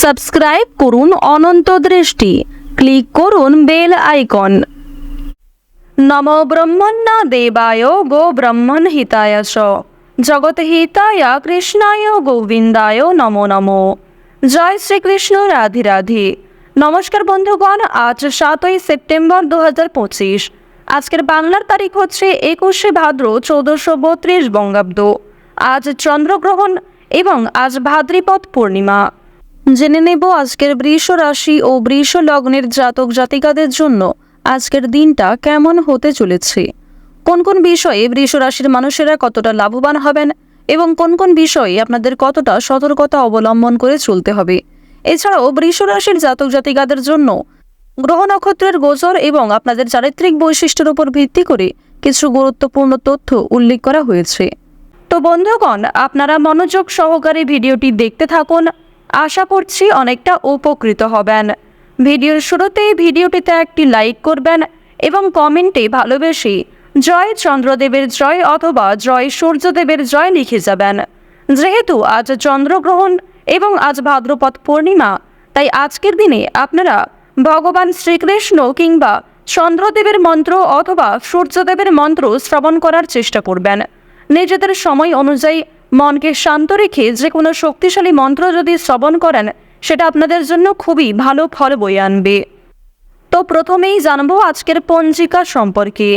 Subscribe করুন অনন্ত দৃষ্টি, click করুন বেল আইকন। নমো ব্রহ্মণ্য দেবায় গো ব্রহ্মণ হিতায় চ জগৎ হিতায় কৃষ্ণায় গোবিন্দায় নমো নমো। জয় শ্রীকৃষ্ণ, রাধে রাধে। নমস্কার বন্ধুগণ, আজ 7ই সেপ্টেম্বর 2025। আজকের বাংলার তারিখ হচ্ছে 21শে ভাদ্র 1432 বঙ্গাব্দ। আজ চন্দ্রগ্রহণ এবং আজ ভাদ্রপদ পূর্ণিমা। জেনে নেব আজকের বৃষ রাশি ও বৃষ লগ্নের জাতক জাতিকাদের জন্য আজকের দিনটা কেমন হতে চলেছে, কোন কোন বিষয়ে বৃষ রাশির মানুষেরা কতটা লাভবান হবেন এবং কোন কোন বিষয়ে আপনাদের কতটা সতর্কতা অবলম্বন করে চলতে হবে। এছাড়াও বৃষ রাশির জাতক জাতিকাদের জন্য গ্রহ নক্ষত্রের গোচর এবং আপনাদের চারিত্রিক বৈশিষ্ট্যের উপর ভিত্তি করে কিছু গুরুত্বপূর্ণ তথ্য উল্লেখ করা হয়েছে। তো বন্ধুগণ, আপনারা মনোযোগ সহকারে ভিডিওটি দেখতে থাকুন, আশা করছি অনেকটা উপকৃত হবেন। ভিডিওর শুরুতেই ভিডিওটিতে একটি লাইক করবেন এবং কমেন্টে ভালোবেসে জয় চন্দ্রদেবের জয় অথবা জয় সূর্যদেবের জয় লিখে যাবেন। যেহেতু আজ চন্দ্রগ্রহণ এবং আজ ভাদ্রপদ পূর্ণিমা, তাই আজকের দিনে আপনারা ভগবান শ্রীকৃষ্ণ কিংবা চন্দ্রদেবের মন্ত্র অথবা সূর্যদেবের মন্ত্র শ্রবণ করার চেষ্টা করবেন। নিজেদের সময় অনুযায়ী মনকে শান্ত রেখে যে কোনো শক্তিশালী মন্ত্র যদি শ্রবণ করেন, সেটা আপনাদের জন্য খুবই ভালো ফল বয়ে আনবে। তো প্রথমেই জানবো আজকের পঞ্জিকা সম্পর্কে।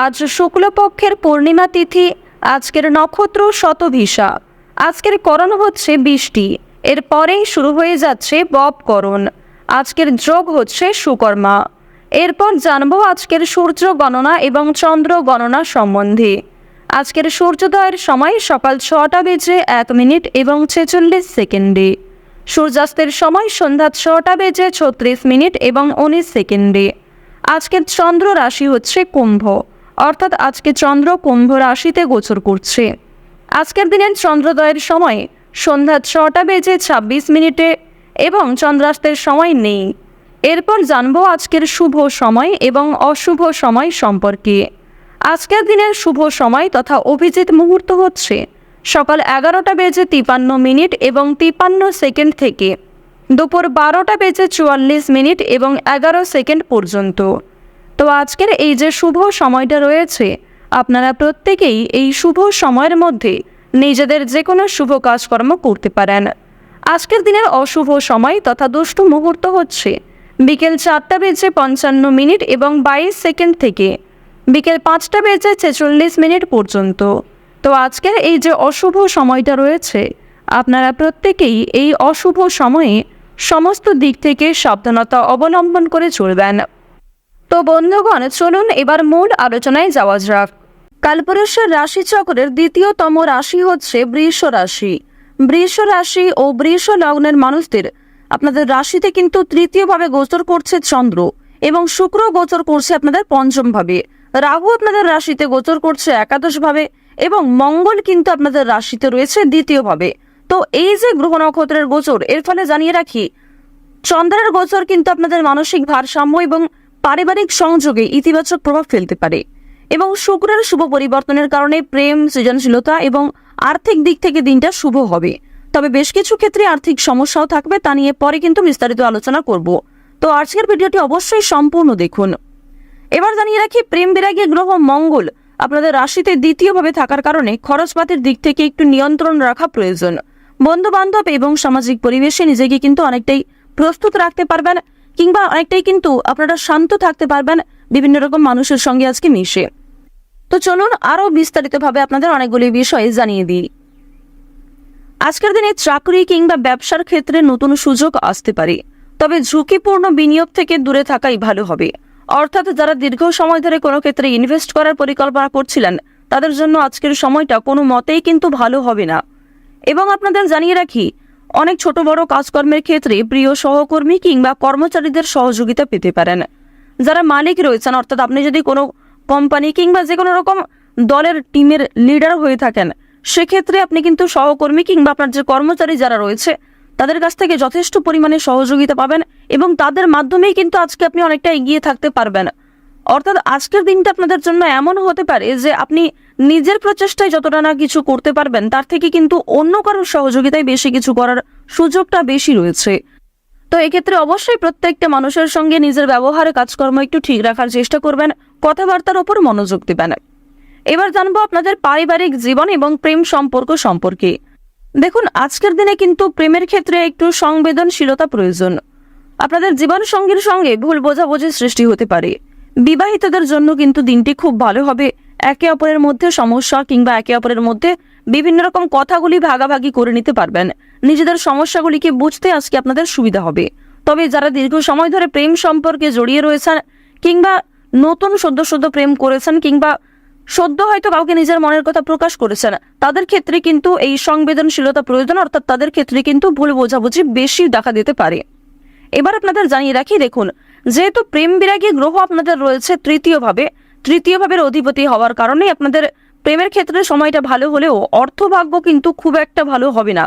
আজ শুক্লপক্ষের পূর্ণিমা তিথি, আজকের নক্ষত্র শতভিষা, আজকের করণ হচ্ছে বৃষ্টি, এরপরেই শুরু হয়ে যাচ্ছে ববকরণ, আজকের যোগ হচ্ছে সুকর্মা। এরপর জানবো আজকের সূর্য গণনা এবং চন্দ্র গণনা সম্বন্ধে। আজকের সূর্যোদয়ের সময় সকাল 6:01 এবং 46 সেকেন্ডে, সূর্যাস্তের সময় সন্ধ্যা 6:36 এবং 19 সেকেন্ডে। আজকের চন্দ্র রাশি হচ্ছে কুম্ভ, অর্থাৎ আজকে চন্দ্র কুম্ভ রাশিতে গোচর করছে। আজকের দিনের চন্দ্রোদয়ের সময় সন্ধ্যা 6:26 এবং চন্দ্রাস্তের সময় নেই। এরপর জানবো আজকের শুভ সময় এবং অশুভ সময় সম্পর্কে। আজকের দিনের শুভ সময় তথা অভিজিৎ মুহূর্ত হচ্ছে সকাল 11:53 এবং 53 সেকেন্ড থেকে দুপুর 12:44 এবং 11 সেকেন্ড পর্যন্ত। তো আজকের এই যে শুভ সময়টা রয়েছে, আপনারা প্রত্যেকেই এই শুভ সময়ের মধ্যে নিজেদের যে কোনো শুভ কাজকর্ম করতে পারেন। আজকের দিনের অশুভ সময় তথা দুষ্টু মুহূর্ত হচ্ছে বিকেল 4:55 এবং 22 সেকেন্ড থেকে বিকেল 5:46 পর্যন্ত। তো আজকের এই যে অশুভ সময়টা রয়েছে, আপনারা প্রত্যেকেই এই অশুভ সময়ে সমস্ত দিক থেকে সাবধানতা অবলম্বন করে চলবেন। তো বন্ধুগণ, চলুন এবার মূল আলোচনায় যাওয়া যাক। কালপুরুষের রাশিচক্রের দ্বিতীয়তম রাশি হচ্ছে বৃষ রাশি। বৃষ রাশি ও বৃষ লগ্নের মানুষদের আপনাদের রাশিতে কিন্তু তৃতীয়ভাবে গোচর করছে চন্দ্র এবং শুক্র গোচর করছে আপনাদের পঞ্চম ভাবে, রাহু আপনাদের রাশিতে গোচর করছে একাদশ ভাবে এবং মঙ্গল কিন্তু আপনাদের রাশিতে রয়েছে দ্বিতীয় ভাবে। তো এই যে গ্রহ নক্ষত্রের গোচর, এর ফলে জানিয়ে রাখি চন্দ্রের গোচর কিন্তু আপনাদের মানসিক ভারসাম্য এবং পারিবারিক সংযোগে ইতিবাচক প্রভাব ফেলতে পারে এবং শুক্রের শুভ পরিবর্তনের কারণে প্রেম, সৃজনশীলতা এবং আর্থিক দিক থেকে দিনটা শুভ হবে। তবে বেশ কিছু ক্ষেত্রে আর্থিক সমস্যাও থাকবে, তা নিয়ে পরে কিন্তু বিস্তারিত আলোচনা করব। তো আজকের ভিডিওটি অবশ্যই সম্পূর্ণ দেখুন। এবার জানিয়ে রাখি প্রেম বিরাগী গ্রহ মঙ্গল আপনাদের রাশিতে দ্বিতীয়ভাবে থাকার কারণে খরচপাতির দিক থেকে একটু নিয়ন্ত্রণ রাখা প্রয়োজন। বন্ধু বান্ধব এবং সামাজিক পরিবেশে নিজেকে কিন্তু অনেকটাই প্রস্তুত রাখতে পারবেন কিংবা অনেকটাই কিন্তু আপনারা শান্ত থাকতে পারবেন বিভিন্ন রকম মানুষের সঙ্গে আজকে মিশে। তো চলুন আরো বিস্তারিতভাবে আপনাদের অনেকগুলি বিষয় জানিয়ে দিই। আজকের দিনে চাকরি কিংবা ব্যবসার ক্ষেত্রে নতুন সুযোগ আসতে পারে, তবে ঝুঁকিপূর্ণ বিনিয়োগ থেকে দূরে থাকাই ভালো হবে। অর্থাৎ যারা দীর্ঘ সময় ধরে কোনো ক্ষেত্রে ইনভেস্ট করার পরিকল্পনা করছিলেন, তাদের জন্য আজকের সময়টা কোনো মতেই কিন্তু ভালো হবে না। এবং আপনাদের জানিয়ে রাখি অনেক ছোট বড় কাজকর্মের ক্ষেত্রে প্রিয় সহকর্মী কিংবা কর্মচারীদের সহযোগিতা পেতে পারেন। যারা মালিক রয়েছেন, অর্থাৎ আপনি যদি কোনো কোম্পানি কিংবা যে কোনো রকম দলের টিমের লিডার হয়ে থাকেন, সেক্ষেত্রে আপনি কিন্তু সহকর্মী কিংবা আপনার যে কর্মচারী যারা রয়েছে তাদের কাছ থেকে যথেষ্ট পরিমাণে সহযোগিতা পাবেন এবং তাদের মাধ্যমেই কিন্তু আজকে আপনি অনেকটা এগিয়ে থাকতে পারবেন। অর্থাৎ আজকের দিনটা আপনাদের জন্য এমন হতে পারে যে আপনি নিজের প্রচেষ্টায় যতটা না কিছু করতে পারবেন, তার থেকে কিন্তু অন্য কারোর সহযোগিতায় বেশি কিছু করার সুযোগটা বেশি রয়েছে। তো এক্ষেত্রে অবশ্যই প্রত্যেকটা মানুষের সঙ্গে নিজের ব্যবহার কাজকর্ম একটু ঠিক রাখার চেষ্টা করবেন, কথাবার্তার ওপর মনোযোগ দিবেন। এবার জানবো আপনাদের পারিবারিক জীবন এবং প্রেম সম্পর্ক সম্পর্কে। দেখুন, আজকের দিনে কিন্তু প্রেমের ক্ষেত্রে একটু সংবেদনশীলতা প্রয়োজন। আপনাদের জীবন সঙ্গীর সঙ্গে ভুল বোঝাবুঝির সৃষ্টি হতে পারে। বিবাহিতদের জন্য কিন্তু দিনটি খুব ভালো হবে। একে অপরের মধ্যে সমস্যা কিংবা একে অপরের মধ্যে বিভিন্ন রকম কথাগুলি ভাগাভাগি করে নিতে পারবেন। নিজেদের সমস্যাগুলিকে বুঝতে আজকে আপনাদের সুবিধা হবে। তবে যারা দীর্ঘ সময় ধরে প্রেম সম্পর্কে জড়িয়ে রয়েছেন কিংবা নতুন সদ্য প্রেম করেছেন কিংবা সদ্য হয়তো কাউকে নিজের মনের কথা প্রকাশ করেছেন, তাদের ক্ষেত্রে কিন্তু এই সংবেদনশীলতা প্রয়োজন, অর্থাৎ তাদের ক্ষেত্রে কিন্তু ভুল বোঝাবুঝি বেশি দেখা দিতে পারে। এবার আপনাদের জানিয়ে রাখি, দেখুন, যেহেতু প্রেম বিরাগী গ্রহ আপনাদের রয়েছে তৃতীয় ভাবের অধিপতি হওয়ার কারণে আপনাদের প্রেমের ক্ষেত্রে সময়টা ভালো হলেও অর্থভাগ্য কিন্তু খুব একটা ভালো হবে না।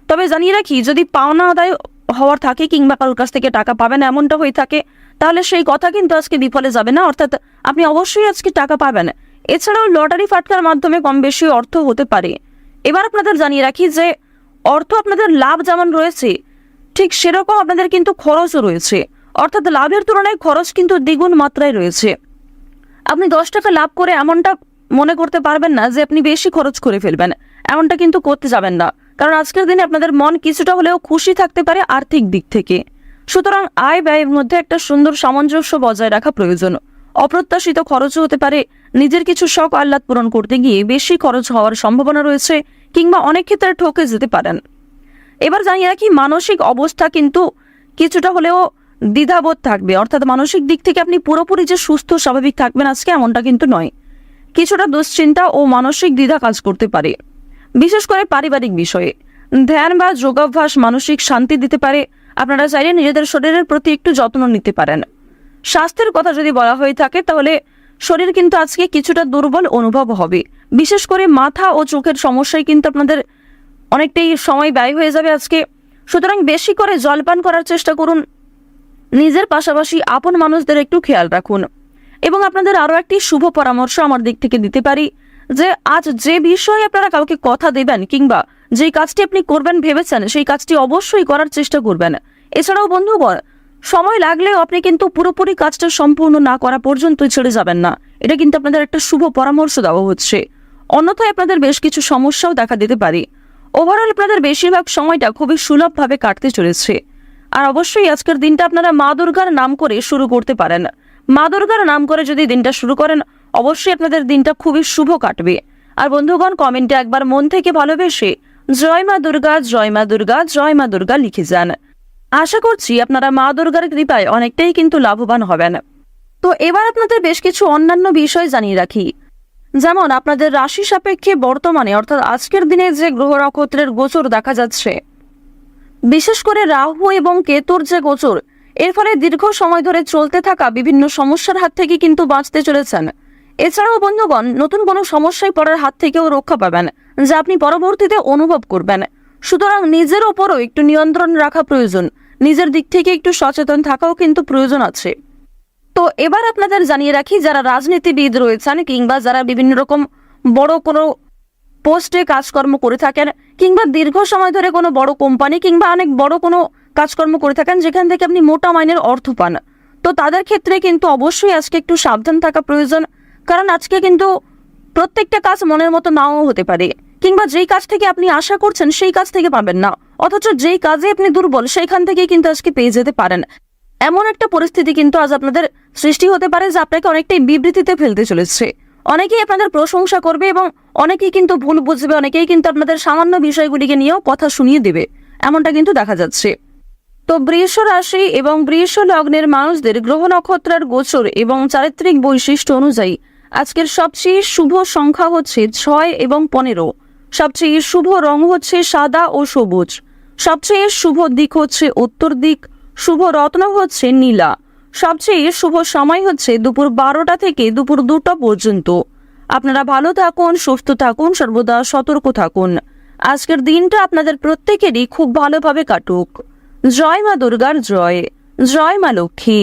তবে জানিয়ে রাখি, যদি পাওনা আদায় হওয়ার থাকে কিংবা কারোর কাছ থেকে টাকা পাবেন এমনটা হয়ে থাকে, তাহলে সেই কথা কিন্তু আজকে বিফলে যাবে না, অর্থাৎ আপনি অবশ্যই আজকে টাকা পাবেন। এছাড়াও লটারি ফাটকার মাধ্যমে কম বেশি অর্থ হতে পারে। এবার আপনাদের জানিয়ে রাখি যে অর্থ আপনাদের লাভ যেমন রয়েছে, ঠিক সেরকম আপনাদের কিন্তু খরচও রয়েছে, অর্থাৎ লাভের তুলনায় খরচ কিন্তু দ্বিগুণ মাত্রায় রয়েছে। আপনি 10 টাকা লাভ করে এমনটা মনে করতে পারবেন না যে আপনি বেশি খরচ করে ফেলবেন, এমনটা কিন্তু করতে যাবেন না, কারণ আজকের দিনে আপনাদের মন কিছুটা হলেও খুশি থাকতে পারে আর্থিক দিক থেকে। সুতরাং আয় ব্যয়ের মধ্যে একটা সুন্দর সামঞ্জস্য বজায় রাখা প্রয়োজন। অপ্রত্যাশিত খরচও হতে পারে। নিজের কিছু শখ আহ্লাদ পূরণ করতে গিয়ে বেশি খরচ হওয়ার সম্ভাবনা রয়েছে কিংবা অনেক ক্ষেত্রে ঠকে যেতে পারেন। এবার জানিয়ে রাখি, মানসিক অবস্থা কিন্তু কিছুটা হলেও দ্বিধাবোধ থাকবে, অর্থাৎ মানসিক দিক থেকে আপনি পুরোপুরি যে সুস্থ স্বাভাবিক থাকবেন আজকে এমনটা কিন্তু নয়। কিছুটা দুশ্চিন্তা ও মানসিক দ্বিধা কাজ করতে পারে, বিশেষ করে পারিবারিক বিষয়ে। ধ্যান বা যোগাভ্যাস মানসিক শান্তি দিতে পারে। আপনারা চাইলে নিজেদের শরীরের প্রতি একটু যত্ন নিতে পারেন। স্বাস্থ্যের কথা যদি বলা হয়ে থাকে, তাহলে শরীর কিন্তু আজকে কিছুটা দুর্বল অনুভব হবে, বিশেষ করে মাথা ও চোখের সমস্যায় কিন্তু আপনাদের অনেকটাই সময় ব্যয় হয়ে যাবে আজকে। সুতরাং বেশি করে জলপান করার চেষ্টা করুন। নিজের পাশাপাশি আপন মানুষদের একটু খেয়াল রাখুন। এবং আপনাদের আরও একটি শুভ পরামর্শ আমার দিক থেকে দিতে পারি যে আজ যে বিষয়ে আপনারা কাউকে কথা দেবেন কিংবা যেই কাজটি আপনি করবেন ভেবেছেন, সেই কাজটি অবশ্যই করার চেষ্টা করবেন। এছাড়াও বন্ধুগণ, সময় লাগলেও আপনি কিন্তু পুরোপুরি কাজটা সম্পূর্ণ না করা পর্যন্তই ছেড়ে যাবেন না, এটা কিন্তু আপনাদের একটা শুভ পরামর্শ দেওয়া হচ্ছে। অন্যথায় আপনাদের বেশ কিছু সমস্যাও দেখা দিতে পারে। ওভারঅল আপনাদের বেশিরভাগ সময়টা খুবই সুলভভাবে কাটতে চলেছে। আর অবশ্যই আজকের দিনটা আপনারা মা দুর্গার নাম করে শুরু করতে পারেন। মা দুর্গার নাম করে যদি দিনটা শুরু করেন, অবশ্যই আপনাদের দিনটা খুবই শুভ কাটবে। আর বন্ধুগণ, কমেন্টে একবার মন থেকে ভালোবেসে জয় মা দুর্গা, জয় মা দুর্গা, জয় মা দুর্গা লিখে যান। আশা করছি আপনারা মা দুর্গার কৃপায় অনেকটাই কিন্তু লাভবান হবেন। তো এবার আপনাদের বেশ কিছু অন্যান্য বিষয় জানিয়ে রাখি, যেমন আপনাদের রাশি সাপেক্ষে বর্তমানে অর্থাৎ আজকের দিনে যে গ্রহ নক্ষত্রের গোচর দেখা যাচ্ছে, বিশেষ করে রাহু এবং কেতুর যে গোচর, এর ফলে দীর্ঘ সময় ধরে চলতে থাকা বিভিন্ন সমস্যার হাত থেকে কিন্তু বাঁচতে চলেছেন। এছাড়াও বন্ধুগণ, নতুন কোনো সমস্যায় পড়ার হাত থেকেও রক্ষা পাবেন, যা আপনি পরবর্তীতে অনুভব করবেন। সুতরাং নিজের ওপরও একটু নিয়ন্ত্রণ রাখা প্রয়োজন, নিজের দিক থেকে একটু সচেতন থাকাও কিন্তু প্রয়োজন আছে। তো এবার আপনাদের জানিয়ে রাখি, যারা রাজনীতিবিদ রয়েছেন কিংবা যারা বিভিন্ন রকম বড় কোনো পোস্টে কাজকর্ম করে থাকেন কিংবা দীর্ঘ সময় ধরে কোনো বড় কোম্পানি কিংবা অনেক বড় কোনো কাজকর্ম করে থাকেন যেখান থেকে আপনি মোটা মাইনের অর্থ পান, তো তাদের ক্ষেত্রে কিন্তু অবশ্যই আজকে একটু সাবধান থাকা প্রয়োজন। কারণ আজকে কিন্তু প্রত্যেকটা কাজ মনের মতো নাও হতে পারে, কিংবা যেই কাজ থেকে আপনি আশা করছেন সেই কাজ থেকে পাবেন না, অথচ যেই কাজে আপনি দুর্বল সেইখান থেকে কিন্তু আজকে পেয়ে যেতে পারেন। এমন একটা পরিস্থিতি কিন্তু আজ আপনাদের সৃষ্টি হতে পারে যা আপনাকে অনেকটাই বিবৃতিতে ফেলতে চলেছে। অনেকেই আপনাদের প্রশংসা করবে এবং অনেকেই কিন্তু ভুল বুঝবে, অনেকেই কিন্তু আপনাদের সামান্য বিষয়গুলিকে নিয়েও কথা শুনিয়ে দেবে, এমনটা কিন্তু দেখা যাচ্ছে। তো বৃষ রাশি এবং বৃষ লগ্নের মানুষদের গ্রহ নক্ষত্রের গোচর এবং চারিত্রিক বৈশিষ্ট্য অনুযায়ী আজকের সবচেয়ে শুভ সংখ্যা হচ্ছে 6 এবং 15। সবচেয়ে শুভ রং হচ্ছে সাদা ও সবুজ। সবচেয়ে শুভ দিক হচ্ছে উত্তর দিক। শুভ রত্ন হচ্ছে নীলা। সবচেয়ে শুভ সময় হচ্ছে দুপুর 12টা থেকে দুপুর 2টা পর্যন্ত। আপনারা ভালো থাকুন, সুস্থ থাকুন, সর্বদা সতর্ক থাকুন। আজকের দিনটা আপনাদের প্রত্যেকেরই খুব ভালোভাবে কাটুক। জয় মা দুর্গার জয়, জয় মা লক্ষ্মী।